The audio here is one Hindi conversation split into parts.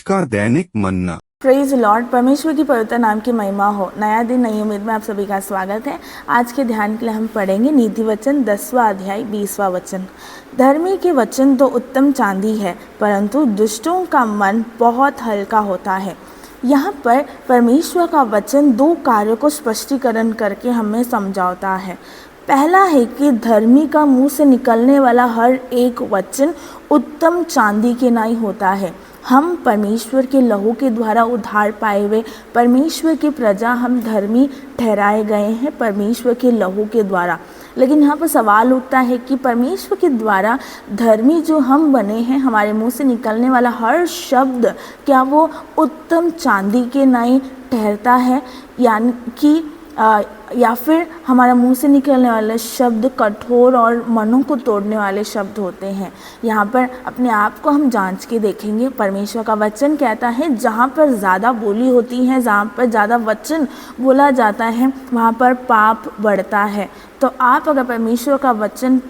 का दैनिक मन्ना। Praise Lord. परमेश्वर की पवित्र नाम की महिमा हो। नया दिन नई उम्मीद में आप सभी का स्वागत है। आज के ध्यान के लिए हम पढ़ेंगे नीति वचन 10वां अध्याय 20वां वचन। धर्मी के वचन तो उत्तम चांदी है, परंतु दुष्टों का मन बहुत हल्का होता है। यहाँ पर परमेश्वर का वचन दो कार्यों को स्पष्टीकरण करके हमें समझाता है। पहला है कि धर्मी का मुंह से निकलने वाला हर एक वचन उत्तम चांदी के नाई होता है। हम परमेश्वर के लहू के द्वारा उद्धार पाए हुए परमेश्वर की प्रजा, हम धर्मी ठहराए गए हैं परमेश्वर के लहू के द्वारा। लेकिन यहाँ पर सवाल उठता है कि परमेश्वर के द्वारा धर्मी जो हम बने हैं, हमारे मुंह से निकलने वाला हर शब्द क्या वो उत्तम चांदी के नाई ठहरता है, यानी कि या फिर हमारा मुंह से निकलने वाले शब्द कठोर और मनों को तोड़ने वाले शब्द होते हैं। यहाँ पर अपने आप को हम जांच के देखेंगे। परमेश्वर का वचन कहता है जहाँ पर ज़्यादा बोली होती है, जहाँ पर ज़्यादा वचन बोला जाता है, वहाँ पर पाप बढ़ता है। तो आप अगर परमेश्वर का वचन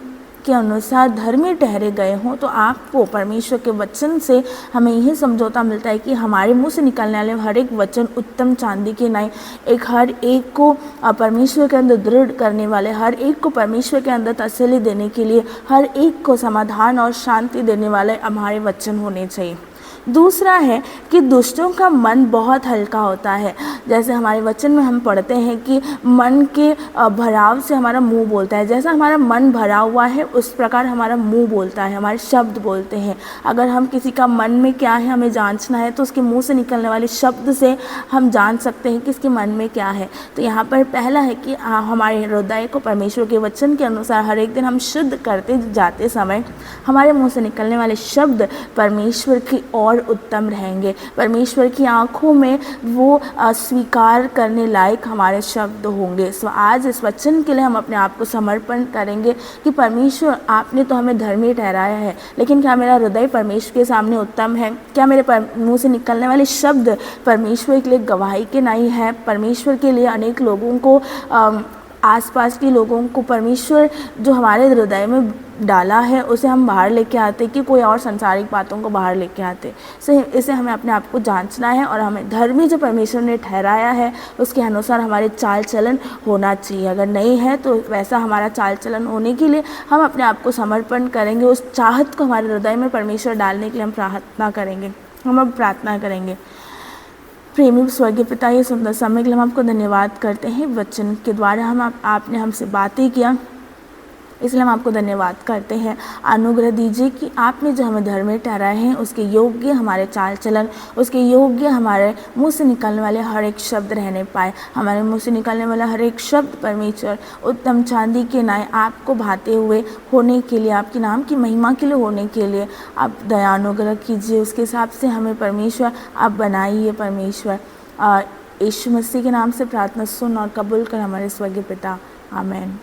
के अनुसार धर्मी ठहरे गए हों तो आपको परमेश्वर के वचन से हमें यही समझौता मिलता है कि हमारे मुंह से निकलने वाले हर एक वचन उत्तम चांदी के नाई, एक हर एक को परमेश्वर के अंदर दृढ़ करने वाले, हर एक को परमेश्वर के अंदर तसल्ली देने के लिए, हर एक को समाधान और शांति देने वाले हमारे वचन होने चाहिए। दूसरा है कि दुष्टों का मन बहुत हल्का होता है। जैसे हमारे वचन में हम पढ़ते हैं कि मन के भराव से हमारा मुंह बोलता है। जैसा हमारा मन भरा हुआ है उस प्रकार हमारा मुंह बोलता है, हमारे शब्द बोलते हैं। अगर हम किसी का मन में क्या है हमें जांचना है तो उसके मुंह से निकलने वाले शब्द से हम जान सकते हैं कि इसके मन में क्या है। तो यहाँ पर पहला है कि हमारे हृदय को परमेश्वर के वचन के अनुसार हर एक दिन हम शुद्ध करते जाते समय हमारे मुँह से निकलने वाले शब्द परमेश्वर की और उत्तम रहेंगे। परमेश्वर की आंखों में वो स्वीकार करने लायक हमारे शब्द होंगे। सो आज इस वचन के लिए हम अपने आप को समर्पण करेंगे कि परमेश्वर आपने तो हमें धर्मी ठहराया है, लेकिन क्या मेरा हृदय परमेश्वर के सामने उत्तम है? क्या मेरे मुंह से निकलने वाले शब्द परमेश्वर के लिए गवाही के नहीं है? परमेश्वर के लिए अनेक लोगों को, आसपास के लोगों को परमेश्वर जो हमारे हृदय में डाला है उसे हम बाहर लेके आते कि कोई और संसारिक बातों को बाहर लेके आते? इसे हमें अपने आप को जांचना है और हमें धर्मी जो परमेश्वर ने ठहराया है उसके अनुसार हमारे चाल चलन होना चाहिए। अगर नहीं है तो वैसा हमारा चाल चलन होने के लिए हम अपने आप को समर्पण करेंगे। उस चाहत को हमारे हृदय में परमेश्वर डालने के लिए हम प्रार्थना करेंगे। प्रेमी स्वर्गीय पिता, ये सुंदर समय के लिए हम आपको धन्यवाद करते हैं। वचन के द्वारा आपने हमसे बातें किया, इसलिए हम आपको धन्यवाद करते हैं। अनुग्रह दीजिए कि आपने जो हमें धर्मी ठहराए हैं उसके योग्य हमारे चाल चलन, उसके योग्य हमारे मुंह से निकलने वाले हर एक शब्द रहने पाए। हमारे मुंह से निकलने वाला हर एक शब्द परमेश्वर उत्तम चांदी के नाई आपको भाते हुए होने के लिए, आपके नाम की महिमा के लिए होने के लिए आप दया अनुग्रह कीजिए। उसके हिसाब से हमें परमेश्वर आप बनाइए। परमेश्वर यीशु मसीह के नाम से प्रार्थना सुन और कबूल कर हमारे स्वर्गीय पिता। आमीन।